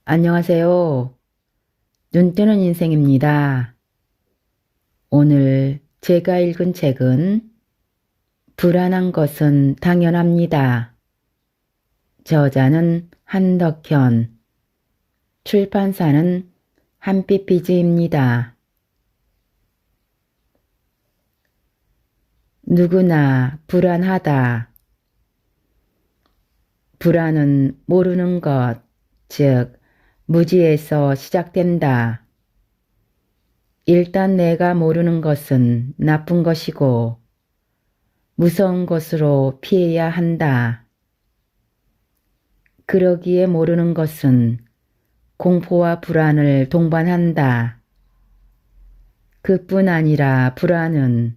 안녕하세요. 눈뜨는 인생입니다. 오늘 제가 읽은 책은 불안한 것은 당연합니다. 저자는 한덕현, 출판사는 한빛비즈입니다. 누구나 불안하다. 불안은 모르는 것, 즉 무지에서 시작된다. 일단 내가 모르는 것은 나쁜 것이고 무서운 것으로 피해야 한다. 그러기에 모르는 것은 공포와 불안을 동반한다. 그뿐 아니라 불안은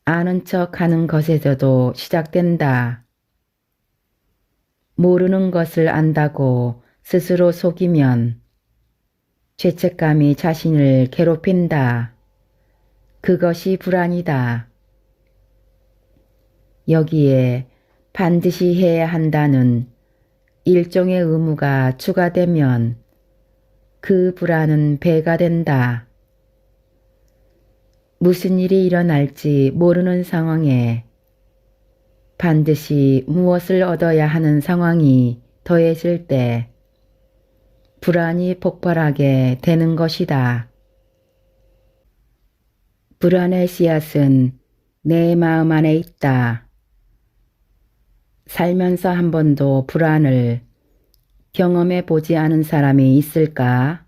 아는 척 하는 것에서도 시작된다. 모르는 것을 안다고 스스로 속이면 죄책감이 자신을 괴롭힌다. 그것이 불안이다. 여기에 반드시 해야 한다는 일종의 의무가 추가되면 그 불안은 배가 된다. 무슨 일이 일어날지 모르는 상황에 반드시 무엇을 얻어야 하는 상황이 더해질 때 불안이 폭발하게 되는 것이다. 불안의 씨앗은 내 마음 안에 있다. 살면서 한 번도 불안을 경험해 보지 않은 사람이 있을까?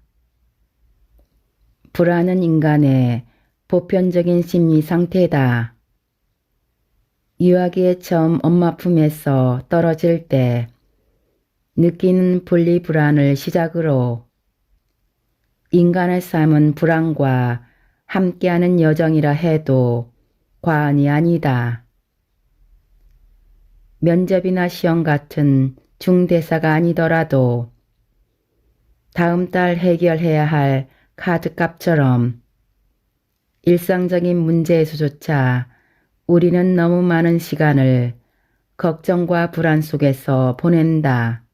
불안은 인간의 보편적인 심리 상태다. 유아기에 처음 엄마 품에서 떨어질 때 느끼는 분리불안을 시작으로 인간의 삶은 불안과 함께하는 여정이라 해도 과언이 아니다. 면접이나 시험 같은 중대사가 아니더라도 다음 달 해결해야 할 카드값처럼 일상적인 문제에서조차 우리는 너무 많은 시간을 걱정과 불안 속에서 보낸다.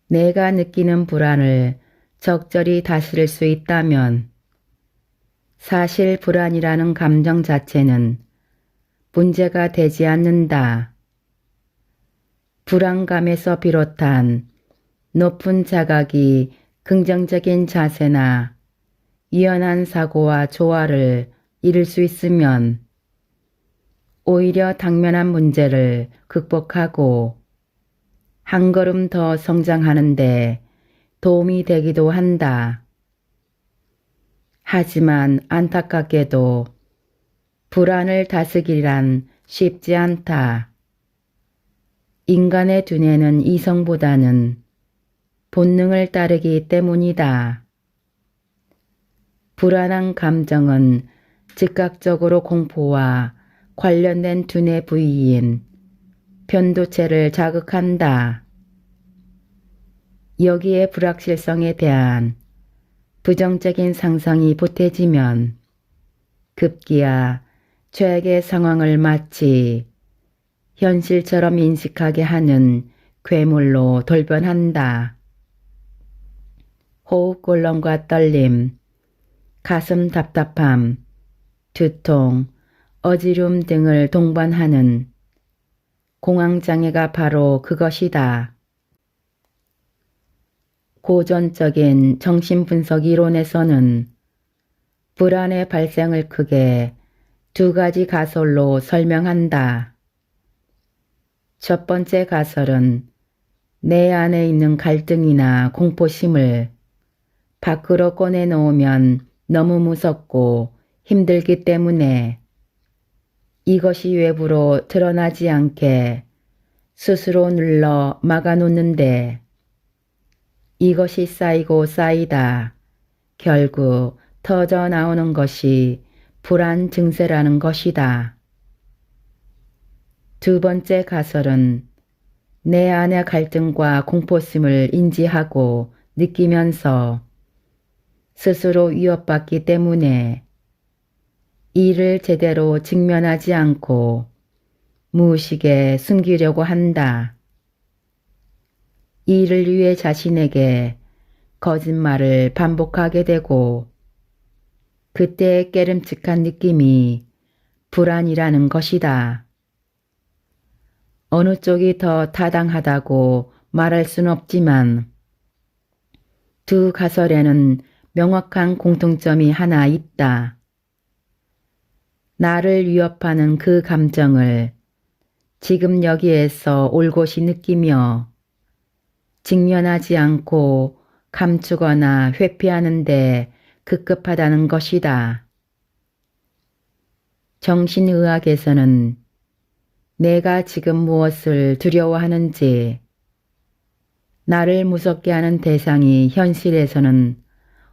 내가 느끼는 불안을 적절히 다스릴 수 있다면 사실 불안이라는 감정 자체는 문제가 되지 않는다. 불안감에서 비롯한 높은 자각이 긍정적인 자세나 유연한 사고와 조화를 이룰 수 있으면 오히려 당면한 문제를 극복하고 한 걸음 더 성장하는 데 도움이 되기도 한다. 하지만 안타깝게도 불안을 다스리란 쉽지 않다. 인간의 두뇌는 이성보다는 본능을 따르기 때문이다. 불안한 감정은 즉각적으로 공포와 관련된 두뇌 부위인 편도체를 자극한다. 여기에 불확실성에 대한 부정적인 상상이 보태지면 급기야 최악의 상황을 마치 현실처럼 인식하게 하는 괴물로 돌변한다. 호흡곤란과 떨림, 가슴 답답함, 두통, 어지럼 등을 동반하는 공황장애가 바로 그것이다. 고전적인 정신분석 이론에서는 불안의 발생을 크게 두 가지 가설로 설명한다. 첫 번째 가설은 내 안에 있는 갈등이나 공포심을 밖으로 꺼내놓으면 너무 무섭고 힘들기 때문에 이것이 외부로 드러나지 않게 스스로 눌러 막아놓는데 이것이 쌓이고 쌓이다 결국 터져 나오는 것이 불안 증세라는 것이다. 두 번째 가설은 내 안의 갈등과 공포심을 인지하고 느끼면서 스스로 위협받기 때문에 이를 제대로 직면하지 않고 무의식에 숨기려고 한다. 이를 위해 자신에게 거짓말을 반복하게 되고 그때의 깨름칙한 느낌이 불안이라는 것이다. 어느 쪽이 더 타당하다고 말할 순 없지만 두 가설에는 명확한 공통점이 하나 있다. 나를 위협하는 그 감정을 지금 여기에서 올곧이 느끼며 직면하지 않고 감추거나 회피하는 데 급급하다는 것이다. 정신의학에서는 내가 지금 무엇을 두려워하는지, 나를 무섭게 하는 대상이 현실에서는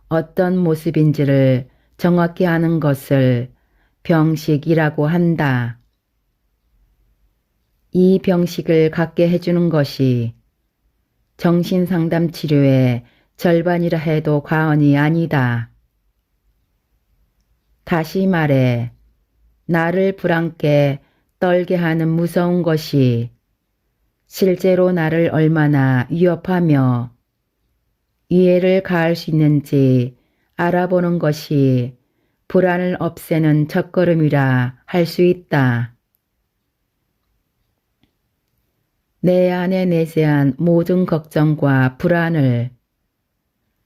어떤 모습인지를 정확히 아는 것을 병식이라고 한다. 이 병식을 갖게 해주는 것이 정신상담 치료의 절반이라 해도 과언이 아니다. 다시 말해 나를 불안케 떨게 하는 무서운 것이 실제로 나를 얼마나 위협하며 이해를 가할 수 있는지 알아보는 것이 불안을 없애는 첫걸음이라 할 수 있다. 내 안에 내재한 모든 걱정과 불안을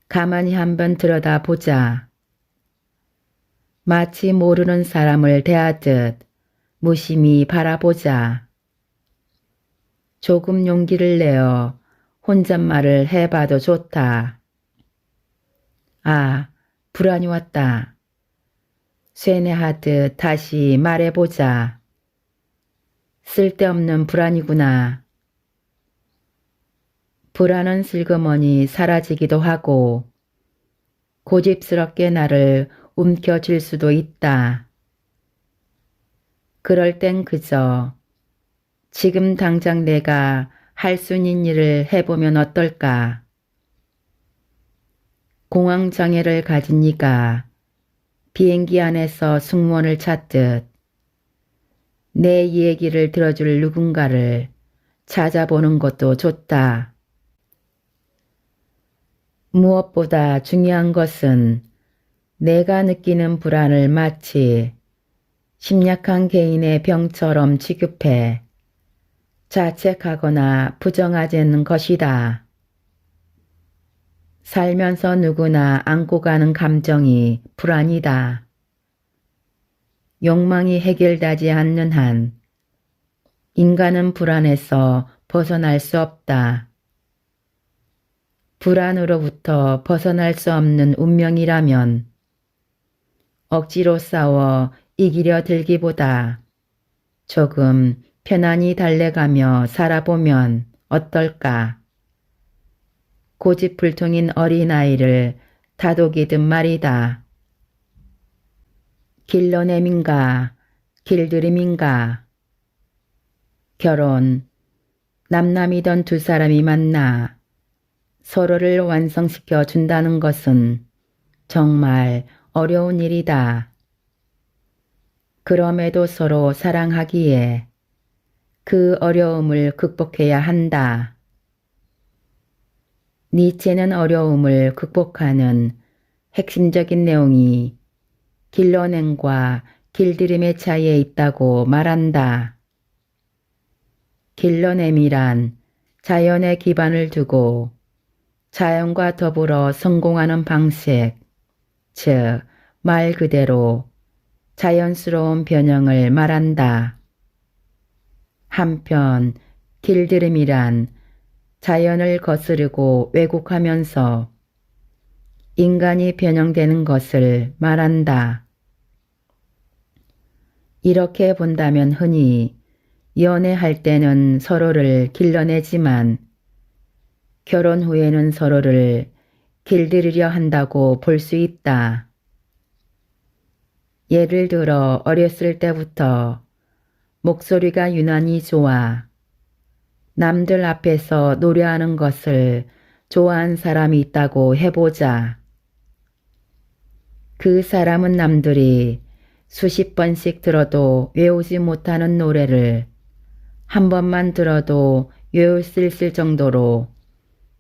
가만히 한번 들여다보자. 마치 모르는 사람을 대하듯 무심히 바라보자. 조금 용기를 내어 혼잣말을 해봐도 좋다. 아, 불안이 왔다. 쇠뇌하듯 다시 말해보자. 쓸데없는 불안이구나. 불안은 슬그머니 사라지기도 하고 고집스럽게 나를 움켜쥘 수도 있다. 그럴 땐 그저 지금 당장 내가 할 수 있는 일을 해보면 어떨까? 공황장애를 가진 이가 비행기 안에서 승무원을 찾듯 내 얘기를 들어줄 누군가를 찾아보는 것도 좋다. 무엇보다 중요한 것은 내가 느끼는 불안을 마치 심약한 개인의 병처럼 취급해 자책하거나 부정하지 않는 것이다. 살면서 누구나 안고 가는 감정이 불안이다. 욕망이 해결되지 않는 한 인간은 불안에서 벗어날 수 없다. 불안으로부터 벗어날 수 없는 운명이라면 억지로 싸워 이기려 들기보다 조금 편안히 달래가며 살아보면 어떨까? 고집불통인 어린아이를 다독이듯 말이다. 길러냄인가 길들임인가. 결혼, 남남이던 두 사람이 만나 서로를 완성시켜 준다는 것은 정말 어려운 일이다. 그럼에도 서로 사랑하기에 그 어려움을 극복해야 한다. 니체는 어려움을 극복하는 핵심적인 내용이 길러냄과 길들임의 차이에 있다고 말한다. 길러냄이란 자연에 기반을 두고 자연과 더불어 성공하는 방식, 즉 말 그대로 자연스러운 변형을 말한다. 한편 길들임이란 자연을 거스르고 왜곡하면서 인간이 변형되는 것을 말한다. 이렇게 본다면 흔히 연애할 때는 서로를 길러내지만 결혼 후에는 서로를 길들이려 한다고 볼 수 있다. 예를 들어 어렸을 때부터 목소리가 유난히 좋아 남들 앞에서 노래하는 것을 좋아한 사람이 있다고 해보자. 그 사람은 남들이 수십 번씩 들어도 외우지 못하는 노래를 한 번만 들어도 외울 수 있을 정도로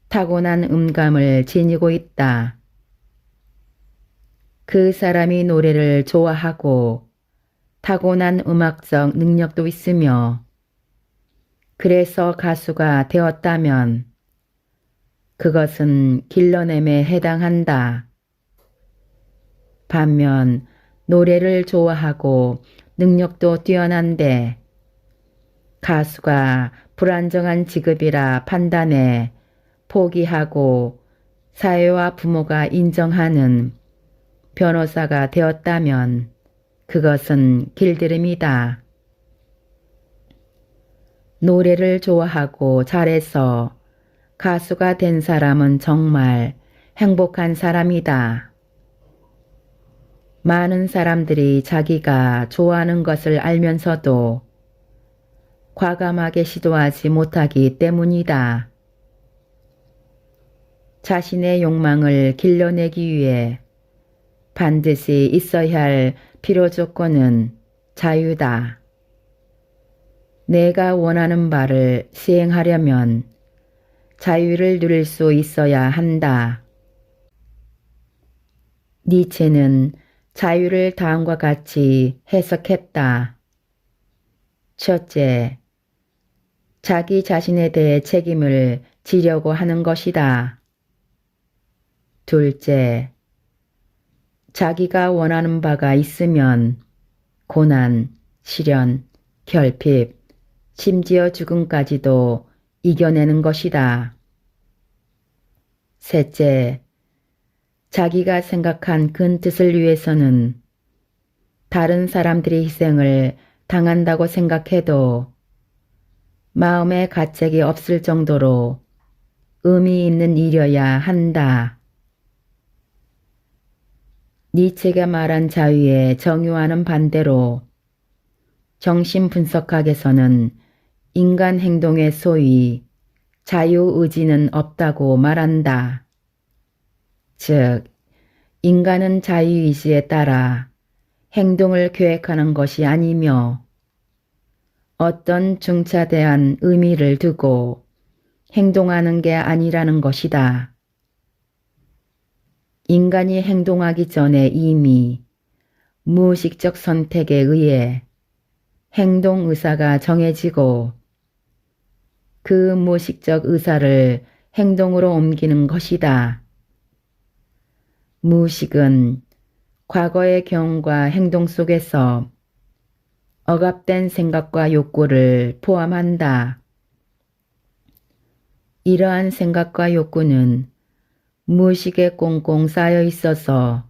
타고난 음감을 지니고 있다. 그 사람이 노래를 좋아하고 타고난 음악적 능력도 있으며 그래서 가수가 되었다면 그것은 길러냄에 해당한다. 반면 노래를 좋아하고 능력도 뛰어난데 가수가 불안정한 직업이라 판단해 포기하고 사회와 부모가 인정하는 변호사가 되었다면 그것은 길들임이다. 노래를 좋아하고 잘해서 가수가 된 사람은 정말 행복한 사람이다. 많은 사람들이 자기가 좋아하는 것을 알면서도 과감하게 시도하지 못하기 때문이다. 자신의 욕망을 길러내기 위해 반드시 있어야 할 필요 조건은 자유다. 내가 원하는 바를 시행하려면 자유를 누릴 수 있어야 한다. 니체는 자유를 다음과 같이 해석했다. 첫째, 자기 자신에 대해 책임을 지려고 하는 것이다. 둘째, 자기가 원하는 바가 있으면 고난, 시련, 결핍, 심지어 죽음까지도 이겨내는 것이다. 셋째, 자기가 생각한 큰 뜻을 위해서는 다른 사람들의 희생을 당한다고 생각해도 마음에 가책이 없을 정도로 의미 있는 일이어야 한다. 니체가 말한 자유의 정의와는 반대로 정신분석학에서는 인간 행동의 소위 자유의지는 없다고 말한다. 즉, 인간은 자유의지에 따라 행동을 계획하는 것이 아니며 어떤 중차대한 의미를 두고 행동하는 게 아니라는 것이다. 인간이 행동하기 전에 이미 무의식적 선택에 의해 행동 의사가 정해지고 그 무의식적 의사를 행동으로 옮기는 것이다. 무의식은 과거의 경험과 행동 속에서 억압된 생각과 욕구를 포함한다. 이러한 생각과 욕구는 무의식에 꽁꽁 쌓여 있어서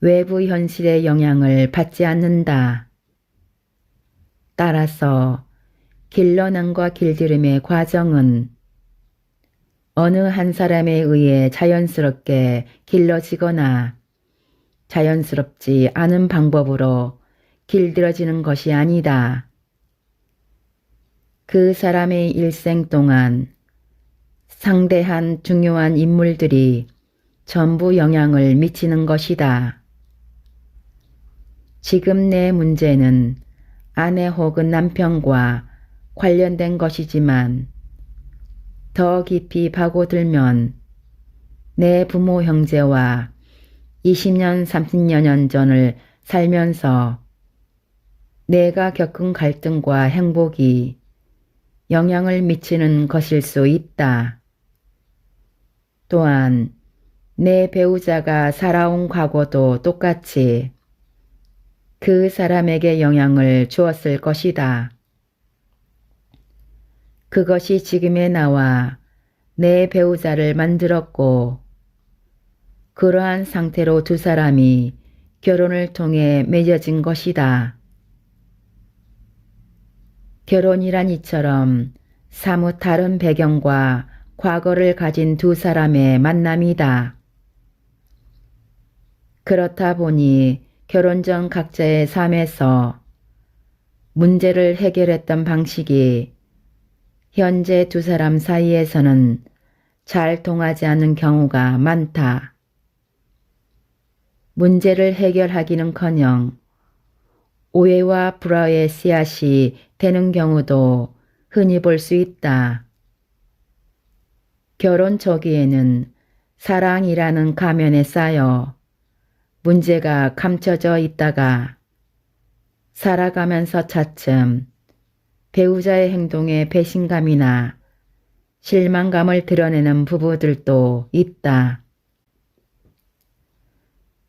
외부 현실의 영향을 받지 않는다. 따라서 길러남과 길들임의 과정은 어느 한 사람에 의해 자연스럽게 길러지거나 자연스럽지 않은 방법으로 길들여지는 것이 아니다. 그 사람의 일생 동안 상대한 중요한 인물들이 전부 영향을 미치는 것이다. 지금 내 문제는 아내 혹은 남편과 관련된 것이지만 더 깊이 파고들면 내 부모 형제와 20년, 30여 년 전을 살면서 내가 겪은 갈등과 행복이 영향을 미치는 것일 수 있다. 또한 내 배우자가 살아온 과거도 똑같이 그 사람에게 영향을 주었을 것이다. 그것이 지금의 나와 내 배우자를 만들었고 그러한 상태로 두 사람이 결혼을 통해 맺어진 것이다. 결혼이란 이처럼 사뭇 다른 배경과 과거를 가진 두 사람의 만남이다. 그렇다 보니 결혼 전 각자의 삶에서 문제를 해결했던 방식이 현재 두 사람 사이에서는 잘 통하지 않는 경우가 많다. 문제를 해결하기는커녕 오해와 불화의 씨앗이 되는 경우도 흔히 볼 수 있다. 결혼 초기에는 사랑이라는 가면에 쌓여 문제가 감춰져 있다가 살아가면서 차츰 배우자의 행동에 배신감이나 실망감을 드러내는 부부들도 있다.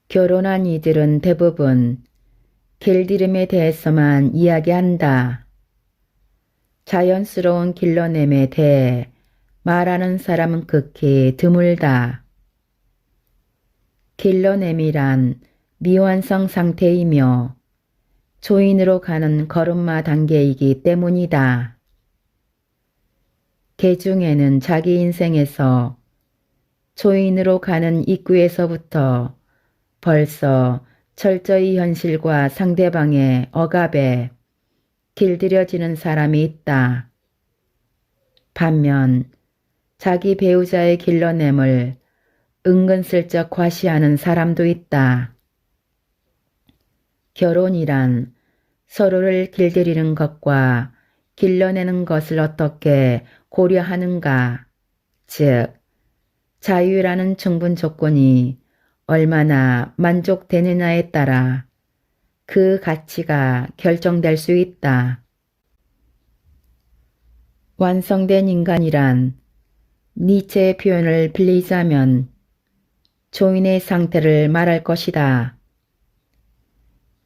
결혼한 이들은 대부분 길들임에 대해서만 이야기한다. 자연스러운 길러냄에 대해 말하는 사람은 극히 드물다. 길러냄이란 미완성 상태이며 조인으로 가는 걸음마 단계이기 때문이다. 개중에는 자기 인생에서 조인으로 가는 입구에서부터 벌써 철저히 현실과 상대방의 억압에 길들여지는 사람이 있다. 반면 자기 배우자의 길러냄을 은근슬쩍 과시하는 사람도 있다. 결혼이란 서로를 길들이는 것과 길러내는 것을 어떻게 고려하는가, 즉 자유라는 충분 조건이 얼마나 만족되느냐에 따라 그 가치가 결정될 수 있다. 완성된 인간이란 니체의 표현을 빌리자면 조인의 상태를 말할 것이다.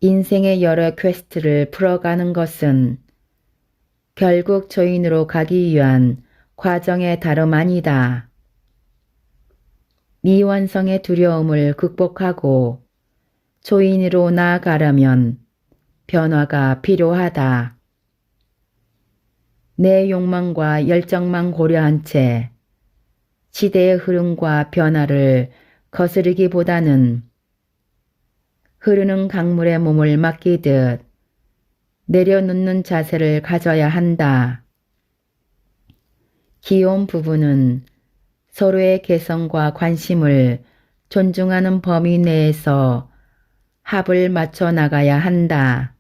인생의 여러 퀘스트를 풀어가는 것은 결국 조인으로 가기 위한 과정의 다름 아니다. 미완성의 두려움을 극복하고 조인으로 나아가려면 변화가 필요하다. 내 욕망과 열정만 고려한 채 시대의 흐름과 변화를 거스르기보다는 흐르는 강물에 몸을 맡기듯 내려놓는 자세를 가져야 한다. 귀여운 부부는 서로의 개성과 관심을 존중하는 범위 내에서 합을 맞춰 나가야 한다.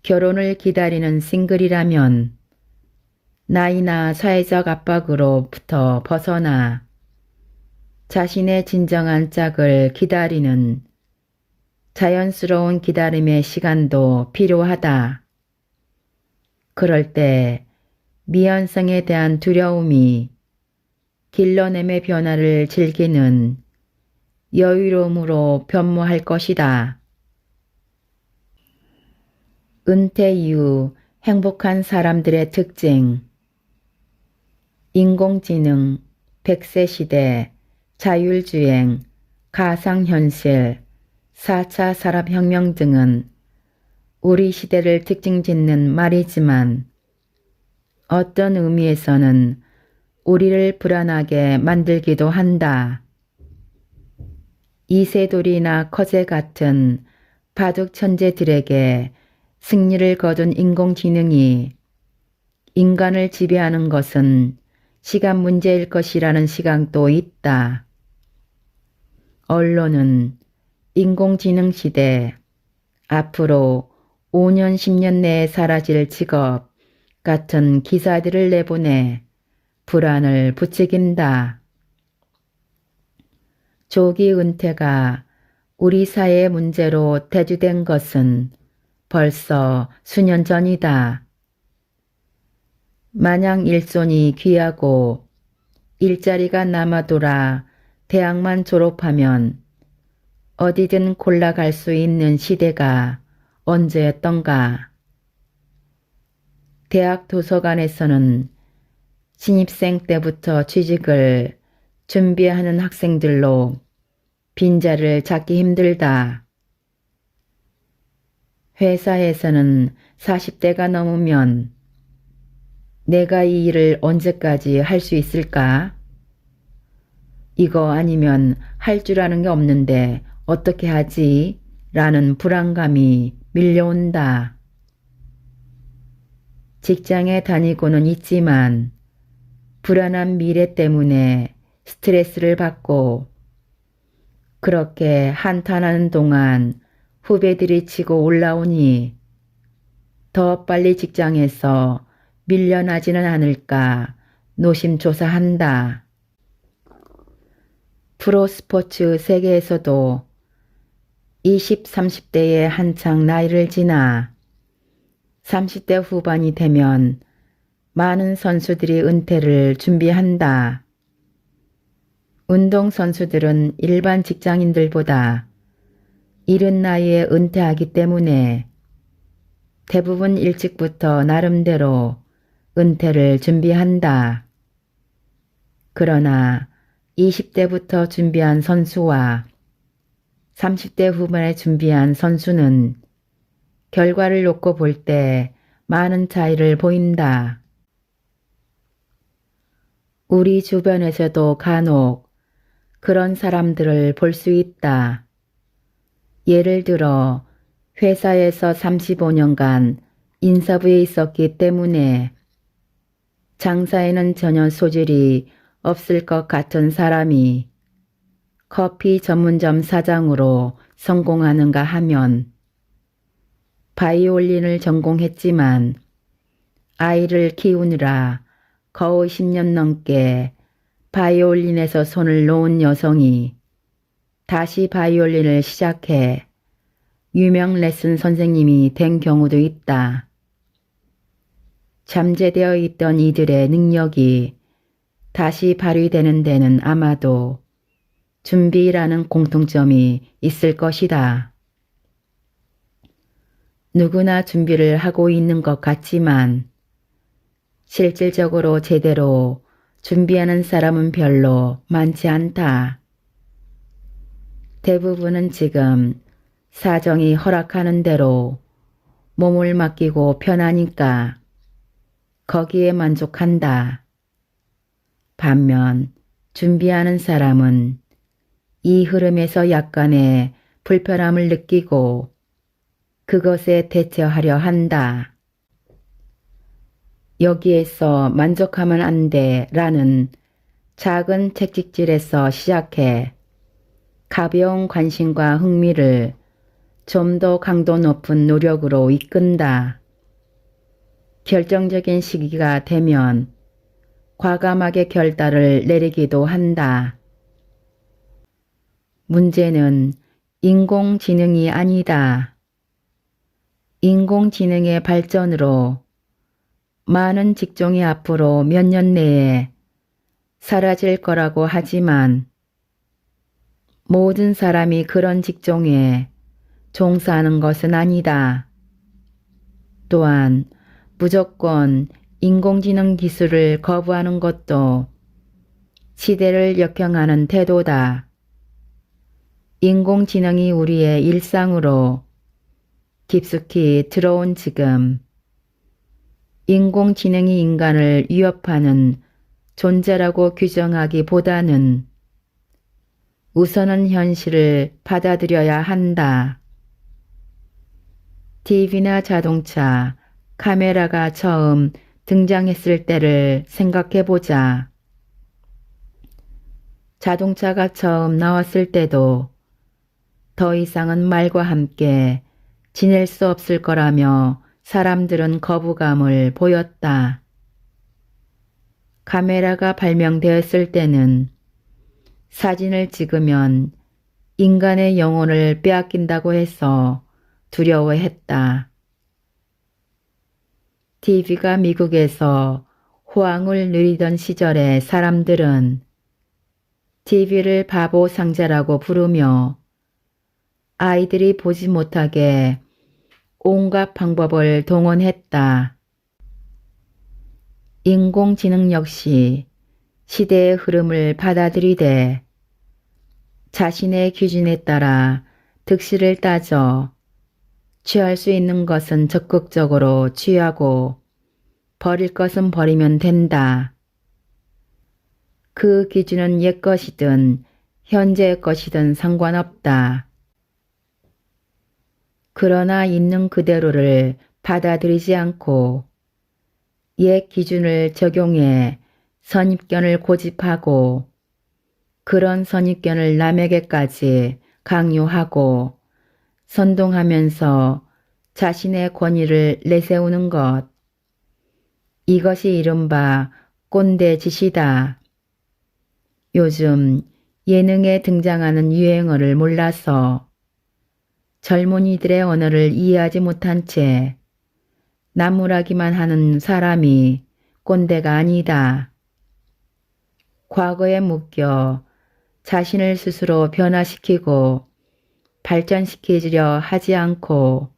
결혼을 기다리는 싱글이라면 나이나 사회적 압박으로부터 벗어나 자신의 진정한 짝을 기다리는 자연스러운 기다림의 시간도 필요하다. 그럴 때 미완성에 대한 두려움이 길러냄의 변화를 즐기는 여유로움으로 변모할 것이다. 은퇴 이후 행복한 사람들의 특징. 인공지능, 100세 시대, 자율주행, 가상현실, 4차 산업혁명 등은 우리 시대를 특징짓는 말이지만 어떤 의미에서는 우리를 불안하게 만들기도 한다. 이세돌이나 커제 같은 바둑 천재들에게 승리를 거둔 인공지능이 인간을 지배하는 것은 시간 문제일 것이라는 시각도 있다. 언론은 인공지능 시대, 앞으로 5년 10년 내에 사라질 직업 같은 기사들을 내보내 불안을 부추긴다. 조기 은퇴가 우리 사회의 문제로 대두된 것은 벌써 수년 전이다. 마냥 일손이 귀하고 일자리가 남아돌아 대학만 졸업하면 어디든 골라갈 수 있는 시대가 언제였던가. 대학 도서관에서는 신입생 때부터 취직을 준비하는 학생들로 빈자를 찾기 힘들다. 회사에서는 40대가 넘으면 내가 이 일을 언제까지 할 수 있을까? 이거 아니면 할 줄 아는 게 없는데 어떻게 하지? 라는 불안감이 밀려온다. 직장에 다니고는 있지만 불안한 미래 때문에 스트레스를 받고 그렇게 한탄하는 동안 후배들이 치고 올라오니 더 빨리 직장에서 밀려나지는 않을까 노심초사한다. 프로스포츠 세계에서도 20, 30대에 한창 나이를 지나 30대 후반이 되면 많은 선수들이 은퇴를 준비한다. 운동선수들은 일반 직장인들보다 이른 나이에 은퇴하기 때문에 대부분 일찍부터 나름대로 은퇴를 준비한다. 그러나 20대부터 준비한 선수와 30대 후반에 준비한 선수는 결과를 놓고 볼 때 많은 차이를 보인다. 우리 주변에서도 간혹 그런 사람들을 볼 수 있다. 예를 들어 회사에서 35년간 인사부에 있었기 때문에 장사에는 전혀 소질이 없을 것 같은 사람이 커피 전문점 사장으로 성공하는가 하면 바이올린을 전공했지만 아이를 키우느라 거의 10년 넘게 바이올린에서 손을 놓은 여성이 다시 바이올린을 시작해 유명 레슨 선생님이 된 경우도 있다. 잠재되어 있던 이들의 능력이 다시 발휘되는 데는 아마도 준비라는 공통점이 있을 것이다. 누구나 준비를 하고 있는 것 같지만 실질적으로 제대로 준비하는 사람은 별로 많지 않다. 대부분은 지금 사정이 허락하는 대로 몸을 맡기고 편하니까 거기에 만족한다. 반면 준비하는 사람은 이 흐름에서 약간의 불편함을 느끼고 그것에 대처하려 한다. 여기에서 만족하면 안 돼 라는 작은 채찍질에서 시작해 가벼운 관심과 흥미를 좀 더 강도 높은 노력으로 이끈다. 결정적인 시기가 되면 과감하게 결단을 내리기도 한다. 문제는 인공지능이 아니다. 인공지능의 발전으로 많은 직종이 앞으로 몇 년 내에 사라질 거라고 하지만 모든 사람이 그런 직종에 종사하는 것은 아니다. 또한 무조건 인공지능 기술을 거부하는 것도 시대를 역행하는 태도다. 인공지능이 우리의 일상으로 깊숙이 들어온 지금 인공지능이 인간을 위협하는 존재라고 규정하기보다는 우선은 현실을 받아들여야 한다. TV나 자동차, 카메라가 처음 등장했을 때를 생각해보자. 자동차가 처음 나왔을 때도 더 이상은 말과 함께 지낼 수 없을 거라며 사람들은 거부감을 보였다. 카메라가 발명되었을 때는 사진을 찍으면 인간의 영혼을 빼앗긴다고 해서 두려워했다. TV가 미국에서 호황을 누리던 시절에 사람들은 TV를 바보 상자라고 부르며 아이들이 보지 못하게 온갖 방법을 동원했다. 인공지능 역시 시대의 흐름을 받아들이되 자신의 기준에 따라 득실을 따져 취할 수 있는 것은 적극적으로 취하고 버릴 것은 버리면 된다. 그 기준은 옛 것이든 현재의 것이든 상관없다. 그러나 있는 그대로를 받아들이지 않고 옛 기준을 적용해 선입견을 고집하고 그런 선입견을 남에게까지 강요하고 선동하면서 자신의 권위를 내세우는 것. 이것이 이른바 꼰대 짓이다. 요즘 예능에 등장하는 유행어를 몰라서 젊은이들의 언어를 이해하지 못한 채 나무라기만 하는 사람이 꼰대가 아니다. 과거에 묶여 자신을 스스로 변화시키고 발전시키려 하지 않고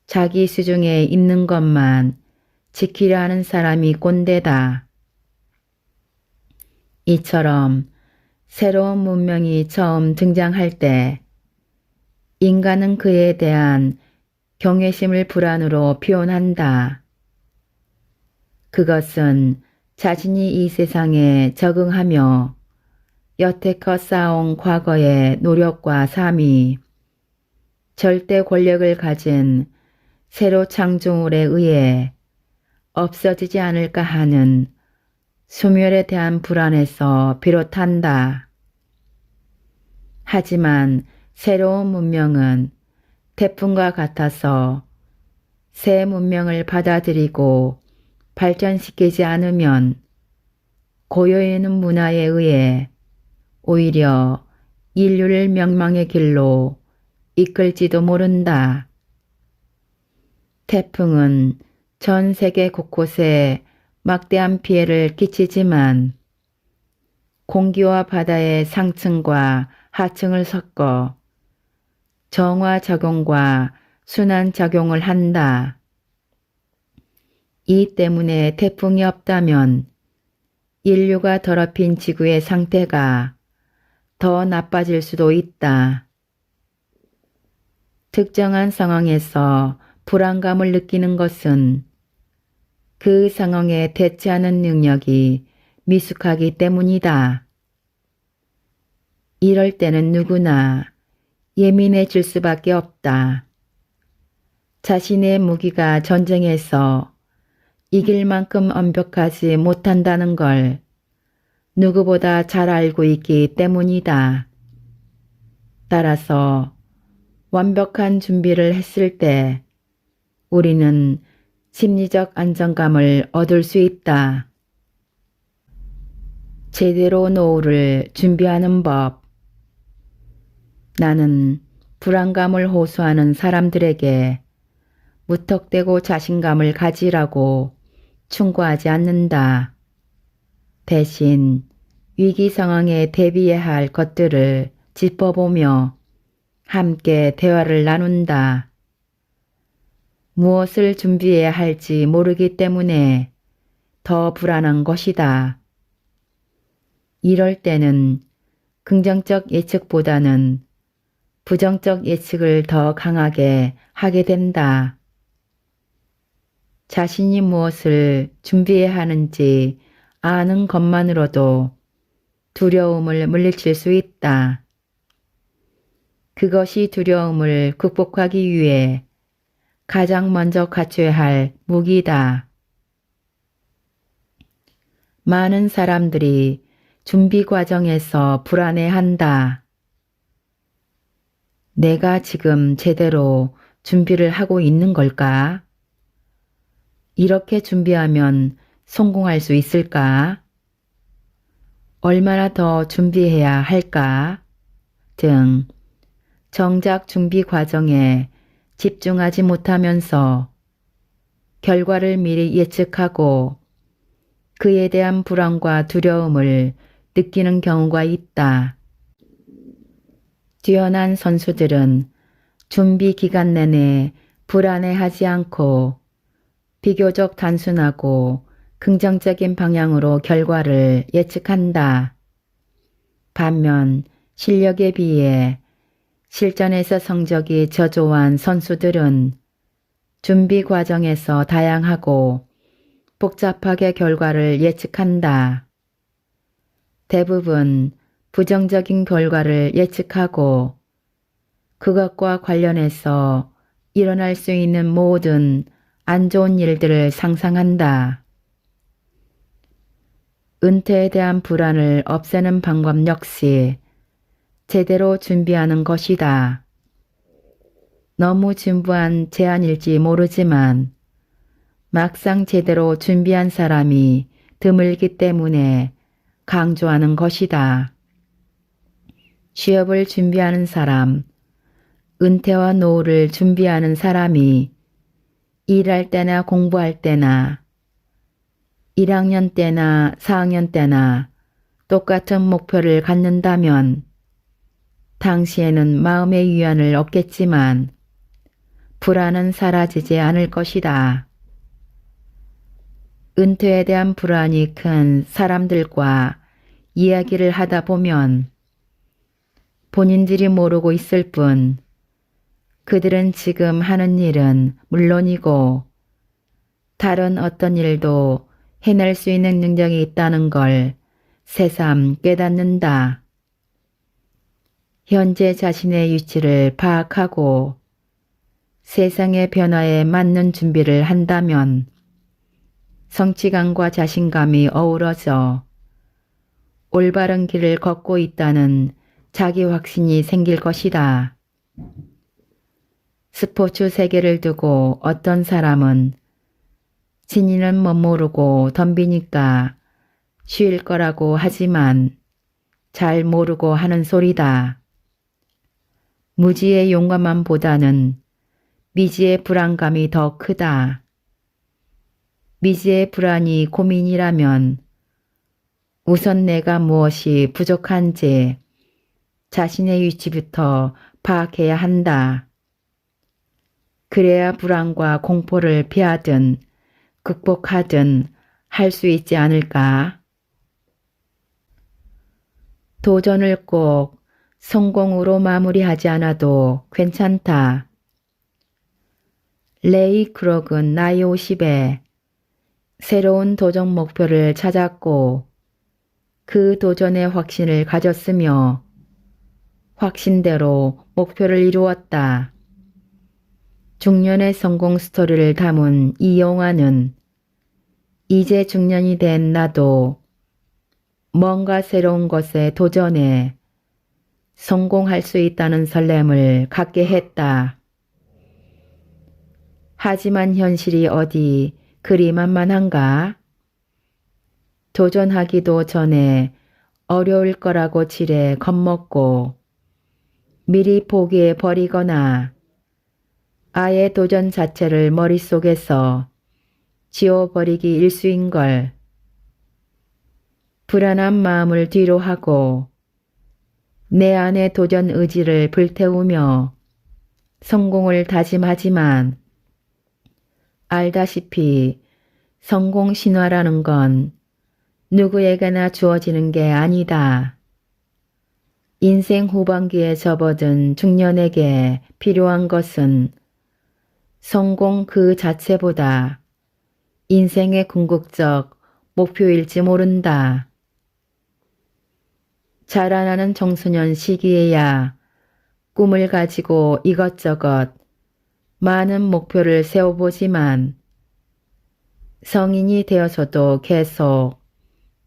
자기 수중에 있는 것만 지키려 하는 사람이 꼰대다. 이처럼 새로운 문명이 처음 등장할 때 인간은 그에 대한 경외심을 불안으로 표현한다. 그것은 자신이 이 세상에 적응하며 여태껏 쌓아온 과거의 노력과 삶이 절대 권력을 가진 새로 창조물에 의해 없어지지 않을까 하는 소멸에 대한 불안에서 비롯한다. 하지만 새로운 문명은 태풍과 같아서 새 문명을 받아들이고 발전시키지 않으면 고여있는 문화에 의해 오히려 인류를 멸망의 길로 이끌지도 모른다. 태풍은 전 세계 곳곳에 막대한 피해를 끼치지만 공기와 바다의 상층과 하층을 섞어 정화작용과 순환작용을 한다. 이 때문에 태풍이 없다면 인류가 더럽힌 지구의 상태가 더 나빠질 수도 있다. 특정한 상황에서 불안감을 느끼는 것은 그 상황에 대처하는 능력이 미숙하기 때문이다. 이럴 때는 누구나 예민해질 수밖에 없다. 자신의 무기가 전쟁에서 이길 만큼 완벽하지 못한다는 걸 누구보다 잘 알고 있기 때문이다. 따라서 완벽한 준비를 했을 때 우리는 심리적 안정감을 얻을 수 있다. 제대로 노후를 준비하는 법. 나는 불안감을 호소하는 사람들에게 무턱대고 자신감을 가지라고 충고하지 않는다. 대신 위기 상황에 대비해야 할 것들을 짚어보며 함께 대화를 나눈다. 무엇을 준비해야 할지 모르기 때문에 더 불안한 것이다. 이럴 때는 긍정적 예측보다는 부정적 예측을 더 강하게 하게 된다. 자신이 무엇을 준비해야 하는지 아는 것만으로도 두려움을 물리칠 수 있다. 그것이 두려움을 극복하기 위해 가장 먼저 갖춰야 할 무기다. 많은 사람들이 준비 과정에서 불안해한다. 내가 지금 제대로 준비를 하고 있는 걸까? 이렇게 준비하면 성공할 수 있을까? 얼마나 더 준비해야 할까? 등 정작 준비 과정에 집중하지 못하면서 결과를 미리 예측하고 그에 대한 불안과 두려움을 느끼는 경우가 있다. 뛰어난 선수들은 준비 기간 내내 불안해하지 않고 비교적 단순하고 긍정적인 방향으로 결과를 예측한다. 반면 실력에 비해 실전에서 성적이 저조한 선수들은 준비 과정에서 다양하고 복잡하게 결과를 예측한다. 대부분 부정적인 결과를 예측하고 그것과 관련해서 일어날 수 있는 모든 안 좋은 일들을 상상한다. 은퇴에 대한 불안을 없애는 방법 역시 제대로 준비하는 것이다. 너무 진부한 제안일지 모르지만 막상 제대로 준비한 사람이 드물기 때문에 강조하는 것이다. 취업을 준비하는 사람, 은퇴와 노후를 준비하는 사람이 일할 때나 공부할 때나 1학년 때나 4학년 때나 똑같은 목표를 갖는다면 당시에는 마음의 위안을 얻겠지만 불안은 사라지지 않을 것이다. 은퇴에 대한 불안이 큰 사람들과 이야기를 하다 보면 본인들이 모르고 있을 뿐 그들은 지금 하는 일은 물론이고 다른 어떤 일도 해낼 수 있는 능력이 있다는 걸 새삼 깨닫는다. 현재 자신의 위치를 파악하고 세상의 변화에 맞는 준비를 한다면 성취감과 자신감이 어우러져 올바른 길을 걷고 있다는 자기 확신이 생길 것이다. 스포츠 세계를 두고 어떤 사람은 진이는 못 모르고 덤비니까 쉬일 거라고 하지만 잘 모르고 하는 소리다. 무지의 용감함보다는 미지의 불안감이 더 크다. 미지의 불안이 고민이라면 우선 내가 무엇이 부족한지 자신의 위치부터 파악해야 한다. 그래야 불안과 공포를 피하든 극복하든 할 수 있지 않을까? 도전을 꼭 성공으로 마무리하지 않아도 괜찮다. 레이 크록은 나이 50에 새로운 도전 목표를 찾았고 그 도전에 확신을 가졌으며 확신대로 목표를 이루었다. 중년의 성공 스토리를 담은 이 영화는 이제 중년이 된 나도 뭔가 새로운 것에 도전해 성공할 수 있다는 설렘을 갖게 했다. 하지만 현실이 어디 그리 만만한가? 도전하기도 전에 어려울 거라고 지레 겁먹고 미리 포기해 버리거나 아예 도전 자체를 머릿속에서 지워버리기 일쑤인걸. 불안한 마음을 뒤로 하고 내 안의 도전 의지를 불태우며 성공을 다짐하지만 알다시피 성공 신화라는 건 누구에게나 주어지는 게 아니다. 인생 후반기에 접어든 중년에게 필요한 것은 성공 그 자체보다 인생의 궁극적 목표일지 모른다. 자라나는 청소년 시기에야 꿈을 가지고 이것저것 많은 목표를 세워보지만 성인이 되어서도 계속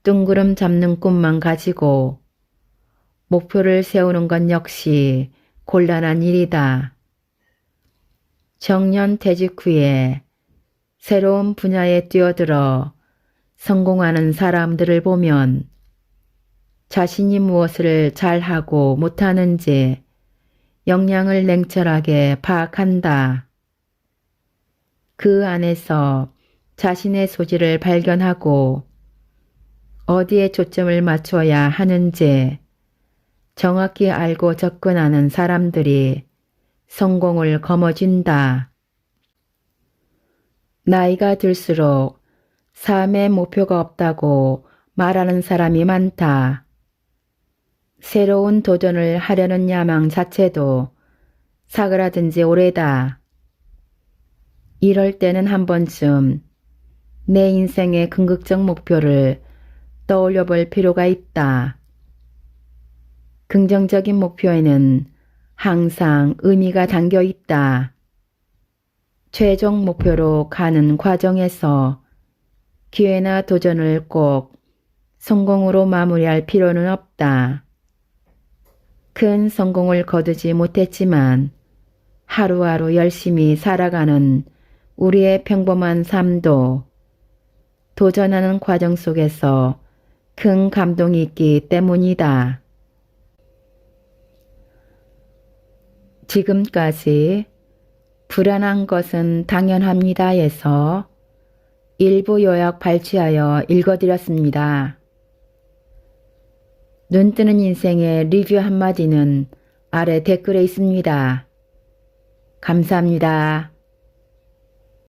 뜬구름 잡는 꿈만 가지고 목표를 세우는 건 역시 곤란한 일이다. 정년 퇴직 후에 새로운 분야에 뛰어들어 성공하는 사람들을 보면 자신이 무엇을 잘하고 못하는지 역량을 냉철하게 파악한다. 그 안에서 자신의 소질을 발견하고 어디에 초점을 맞춰야 하는지 정확히 알고 접근하는 사람들이 성공을 거머쥔다. 나이가 들수록 삶의 목표가 없다고 말하는 사람이 많다. 새로운 도전을 하려는 야망 자체도 사그라든 지 오래다. 이럴 때는 한 번쯤 내 인생의 궁극적 목표를 떠올려 볼 필요가 있다. 긍정적인 목표에는 항상 의미가 담겨 있다. 최종 목표로 가는 과정에서 기회나 도전을 꼭 성공으로 마무리할 필요는 없다. 큰 성공을 거두지 못했지만 하루하루 열심히 살아가는 우리의 평범한 삶도 도전하는 과정 속에서 큰 감동이 있기 때문이다. 지금까지 불안한 것은 당연합니다에서 일부 요약 발췌하여 읽어드렸습니다. 눈뜨는 인생의 리뷰 한마디는 아래 댓글에 있습니다. 감사합니다.